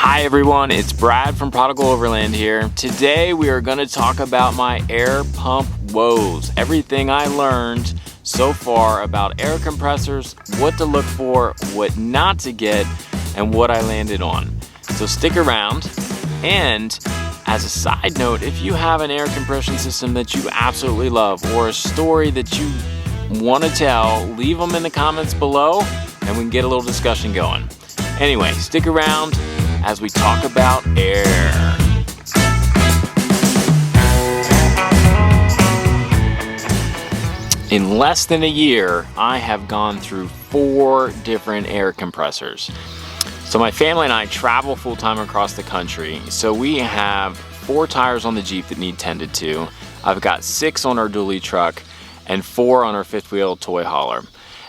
Hi everyone, it's Brad from Prodigal Overland here. Today we are going to talk about my air pump woes. Everything I learned so far about air compressors, what to look for, what not to get, and what I landed on. So stick around. And as a side note, if you have an air compression system that you absolutely love or a story that you want to tell, leave them in the comments below and we can get a little discussion going. Anyway, stick around as we talk about air. In less than a year, I have gone through 4 different air compressors. So my family and I travel full-time across the country. So we have 4 tires on the Jeep that need tended to. I've got 6 on our dually truck and 4 on our 5th wheel toy hauler.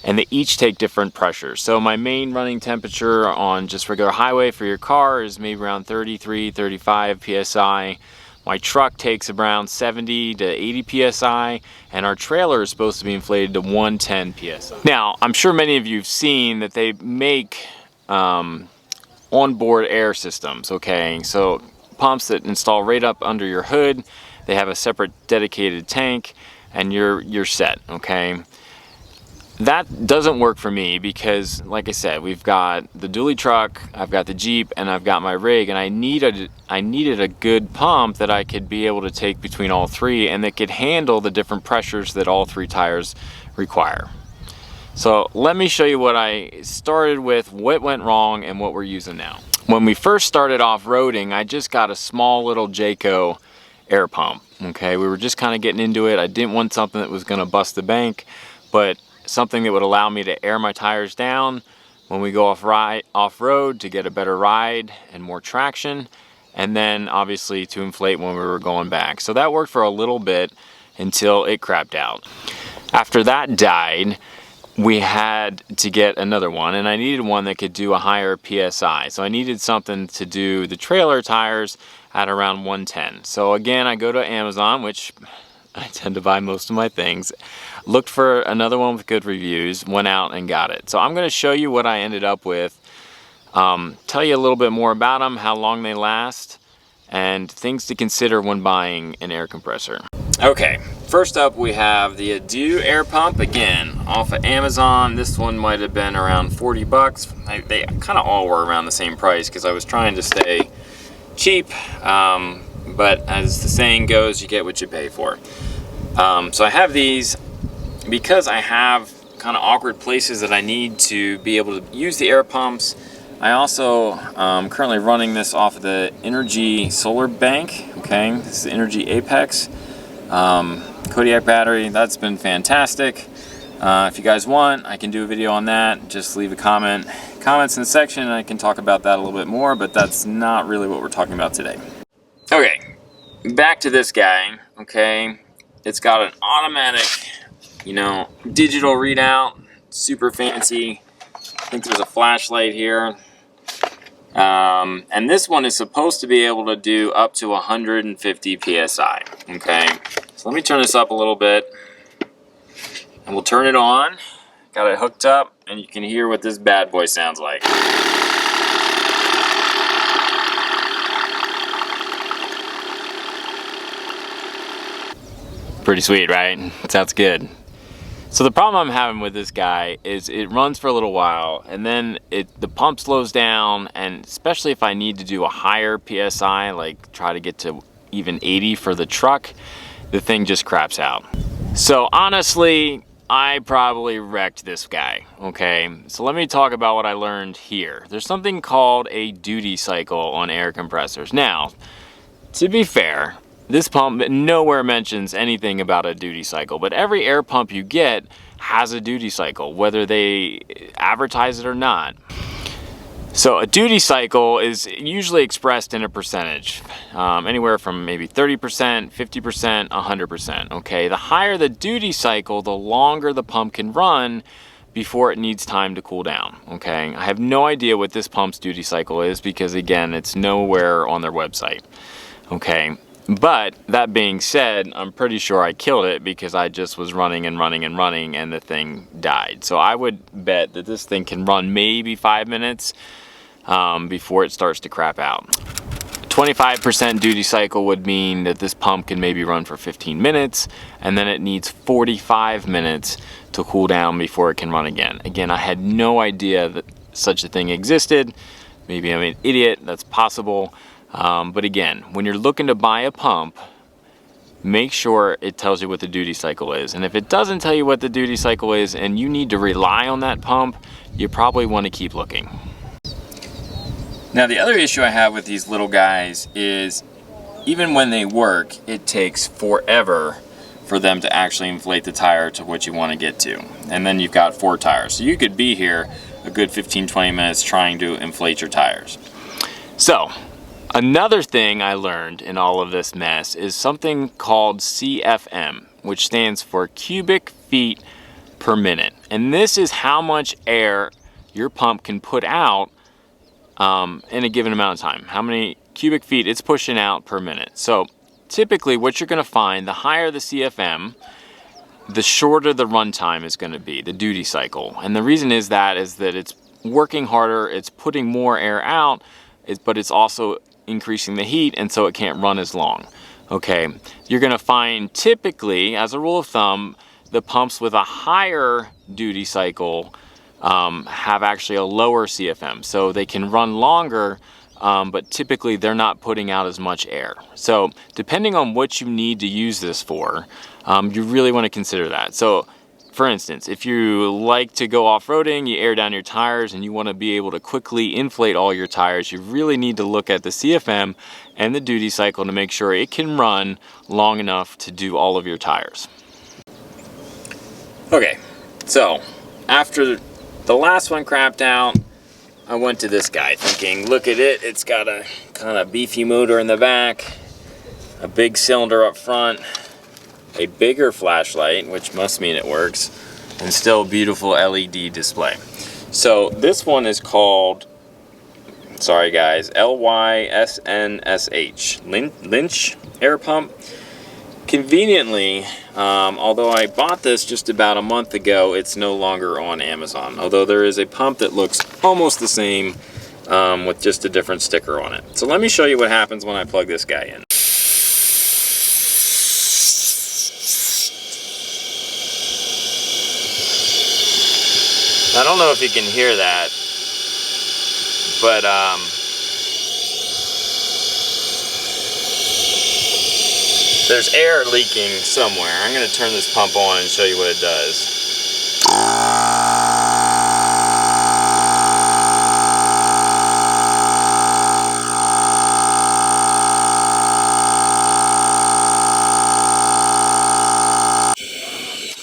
And they each take different pressures. So my main running temperature on just regular highway for your car is maybe around 33, 35 PSI. My truck takes around 70 to 80 PSI, and our trailer is supposed to be inflated to 110 PSI. Now, I'm sure many of you have seen that they make onboard air systems, okay? So pumps that install right up under your hood, they have a separate dedicated tank, and you're set, okay? That doesn't work for me because, like I said, we've got the dually truck, I've got the Jeep, and I've got my rig, and I needed a good pump that I could be able to take between all 3 and that could handle the different pressures that all 3 tires require. So let me show you what I started with, what went wrong, and what we're using now. When we first started off-roading, I just got a small little Jayco air pump, okay? We were just kind of getting into it. I didn't want something that was gonna bust the bank, but something that would allow me to air my tires down when we go off-road to get a better ride and more traction, and then obviously to inflate when we were going back. So that worked for a little bit until it crapped out. After that died, we had to get another one, and I needed one that could do a higher PSI. So I needed something to do the trailer tires at around 110. So again, I go to Amazon, which I tend to buy most of my things. Looked for another one with good reviews, went out and got it. So I'm going to show you what I ended up with, tell you a little bit more about them, how long they last, and things to consider when buying an air compressor. Okay, first up we have the Adieu air pump, again, off of Amazon. This one might have been around 40 bucks. They kind of all were around the same price because I was trying to stay cheap. But as the saying goes, you get what you pay for. So I have these because I have kind of awkward places that I need to be able to use the air pumps. I also currently running this off of the Energy solar bank. Okay, this is the Energy Apex Kodiak battery. That's been fantastic. If you guys want, I can do a video on that. Just leave a comments in the section and I can talk about that a little bit more, but that's not really what we're talking about today. Okay, back to this guy, okay? It's got an automatic, digital readout, super fancy. I think there's a flashlight here. And this one is supposed to be able to do up to 150 PSI, okay? So let me turn this up a little bit, and we'll turn it on. Got it hooked up, and you can hear what this bad boy sounds like. Pretty sweet, right? Sounds good. So the problem I'm having with this guy is it runs for a little while and then the pump slows down, and especially if I need to do a higher PSI, like try to get to even 80 for the truck, the thing just craps out. So honestly, I probably wrecked this guy, okay? So let me talk about what I learned here. There's something called a duty cycle on air compressors. Now, to be fair, this pump nowhere mentions anything about a duty cycle, but every air pump you get has a duty cycle, whether they advertise it or not. So a duty cycle is usually expressed in a percentage, anywhere from maybe 30%, 50%, 100%, okay? The higher the duty cycle, the longer the pump can run before it needs time to cool down, okay? I have no idea what this pump's duty cycle is because, again, it's nowhere on their website, okay? But that being said, I'm pretty sure I killed it because I just was running and running and running and the thing died. So I would bet that this thing can run maybe 5 minutes, before it starts to crap out. 25% duty cycle would mean that this pump can maybe run for 15 minutes, and then it needs 45 minutes to cool down before it can run again. Again, I had no idea that such a thing existed. Maybe I'm an idiot, that's possible. But again, when you're looking to buy a pump, make sure it tells you what the duty cycle is. And if it doesn't tell you what the duty cycle is and you need to rely on that pump, you probably want to keep looking. Now, the other issue I have with these little guys is even when they work, it takes forever for them to actually inflate the tire to what you want to get to. And then you've got 4 tires. So you could be here a good 15-20 minutes trying to inflate your tires. So another thing I learned in all of this mess is something called CFM, which stands for cubic feet per minute. And this is how much air your pump can put out in a given amount of time. How many cubic feet it's pushing out per minute. So typically what you're going to find, the higher the CFM, the shorter the runtime is going to be, the duty cycle. And the reason is that it's working harder, it's putting more air out, but it's also increasing the heat, and so it can't run as long. Okay, you're going to find typically, as a rule of thumb, the pumps with a higher duty cycle have actually a lower CFM, so they can run longer, but typically they're not putting out as much air. So depending on what you need to use this for, you really want to consider that. So for instance, if you like to go off-roading, you air down your tires and you want to be able to quickly inflate all your tires, you really need to look at the CFM and the duty cycle to make sure it can run long enough to do all of your tires. Okay, so after the last one crapped out, I went to this guy thinking, look at it, it's got a kind of beefy motor in the back, a big cylinder up front, a bigger flashlight, which must mean it works, and still a beautiful LED display. So this one is called, sorry guys, LYSNSH, Lynch air pump. Conveniently, although I bought this just about a month ago, it's no longer on Amazon. Although there is a pump that looks almost the same with just a different sticker on it. So let me show you what happens when I plug this guy in. I don't know if you can hear that, but there's air leaking somewhere. I'm going to turn this pump on and show you what it does.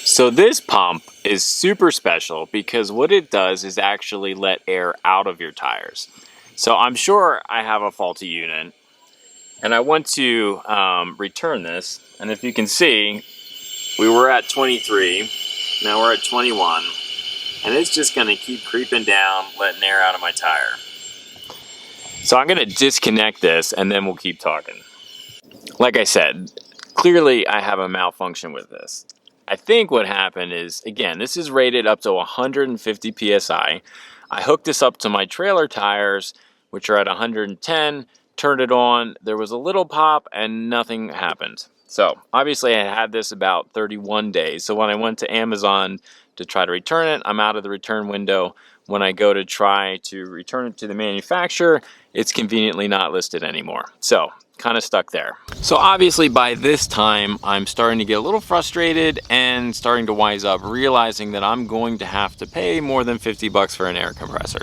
So this pump is super special because what it does is actually let air out of your tires. So I'm sure I have a faulty unit, and I want to return this, and if you can see, we were at 23, now we're at 21, and it's just going to keep creeping down, letting air out of my tire. So I'm going to disconnect this and then we'll keep talking. Like I said, clearly I have a malfunction with this. I think what happened is, again, this is rated up to 150 PSI. I hooked this up to my trailer tires, which are at 110, turned it on, there was a little pop and nothing happened. So obviously I had this about 31 days. So when I went to Amazon to try to return it, I'm out of the return window. When I go to try to return it to the manufacturer, it's conveniently not listed anymore. So kind of stuck there. So obviously by this time, I'm starting to get a little frustrated and starting to wise up, realizing that I'm going to have to pay more than 50 bucks for an air compressor.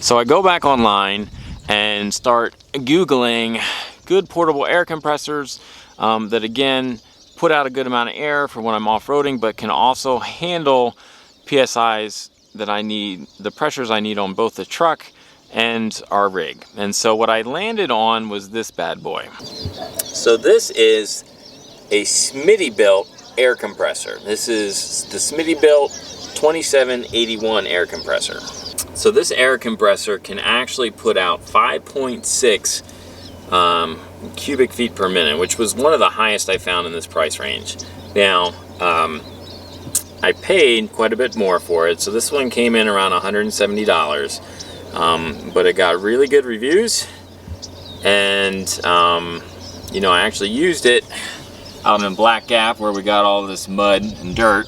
So I go back online and start Googling good portable air compressors that again, put out a good amount of air for when I'm off-roading, but can also handle PSIs that I need, the pressures I need on both the truck and our rig. And so what I landed on was this bad boy. So this is a Smittybilt air compressor. This is the Smittybilt 2781 air compressor. So this air compressor can actually put out 5.6 cubic feet per minute, which was one of the highest I found in this price range. Now, I paid quite a bit more for it, so this one came in around $170. but it got really good reviews, and you know, I actually used it out in Black Gap where we got all this mud and dirt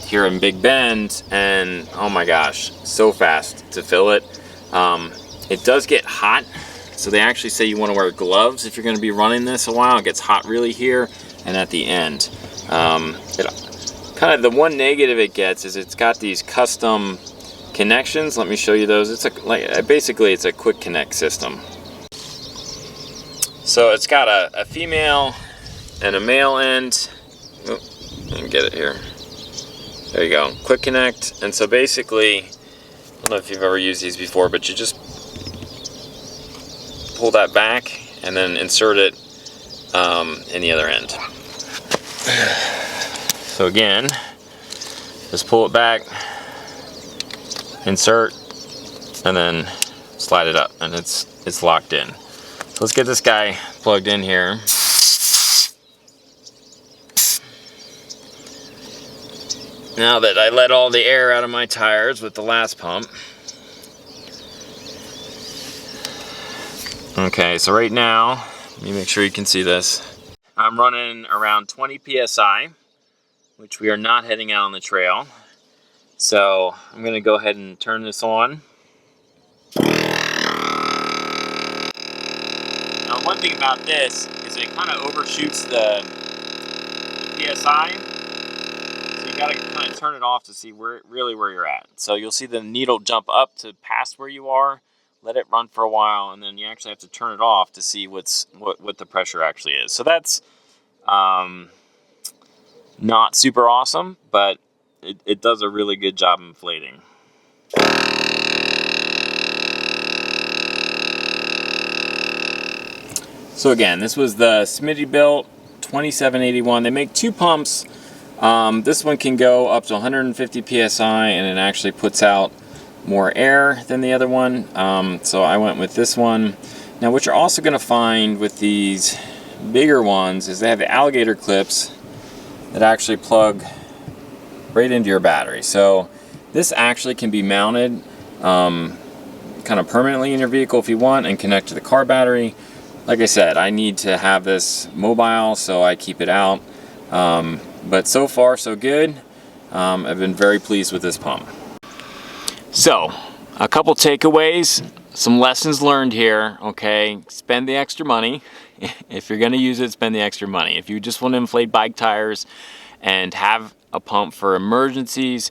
here in Big Bend, and oh my gosh, so fast to fill it. It does get hot, so they actually say you want to wear gloves if you're going to be running this a while. It gets hot really here and at the end. Kind of the one negative it gets is it's got these custom connections. Let me show you those. It's basically it's a quick connect system. So it's got a female and a male end. Oh, I can get it here. There you go, quick connect. And so basically, I don't know if you've ever used these before, but you just pull that back and then insert it in the other end. So again, just pull it back, insert, and then slide it up, and it's locked in. So let's get this guy plugged in here. Now that I let all the air out of my tires with the last pump. Okay, so right now, let me make sure you can see this. I'm running around 20 PSI, which we are not heading out on the trail. So I'm gonna go ahead and turn this on. Now one thing about this is it kind of overshoots the PSI. So you gotta kind of turn it off to see where you're at. So you'll see the needle jump up to past where you are, let it run for a while, and then you actually have to turn it off to see what the pressure actually is. So that's not super awesome, but it does a really good job inflating. So again, this was the Smittybilt 2781. They make two pumps. This one can go up to 150 PSI, and it actually puts out more air than the other one. So I went with this one. Now what you're also going to find with these bigger ones is they have the alligator clips that actually plug right into your battery. So this actually can be mounted kind of permanently in your vehicle if you want and connect to the car battery. Like I said, I need to have this mobile, so I keep it out. But so far so good. I've been very pleased with this pump. So a couple takeaways, some lessons learned here. Okay, spend the extra money. If you're going to use it, spend the extra money. If you just want to inflate bike tires and have a pump for emergencies,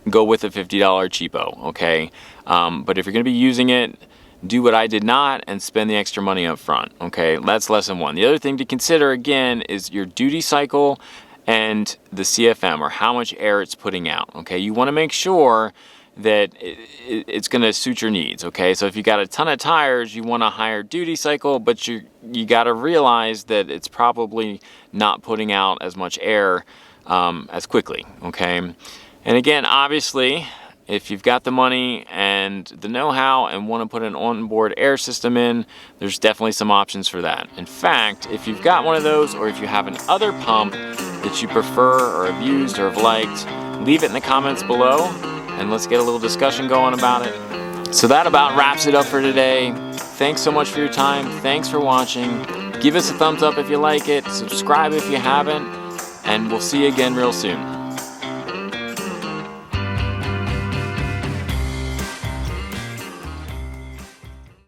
go with a $50 cheapo, okay? But if you're going to be using it, do what I did not and spend the extra money up front, okay? That's lesson one. The other thing to consider, again, is your duty cycle and the CFM, or how much air it's putting out, okay? You want to make sure that it's going to suit your needs, okay? So if you got a ton of tires, you want a higher duty cycle, but you got to realize that it's probably not putting out as much air as quickly, okay? And again, obviously, if you've got the money and the know-how and want to put an onboard air system in, there's definitely some options for that. In fact, if you've got one of those, or if you have an other pump that you prefer or have used or have liked, leave it in the comments below and let's get a little discussion going about it. So that about wraps it up for today. Thanks so much for your time. Thanks for watching. Give us a thumbs up if you like it. Subscribe if you haven't. And we'll see you again real soon.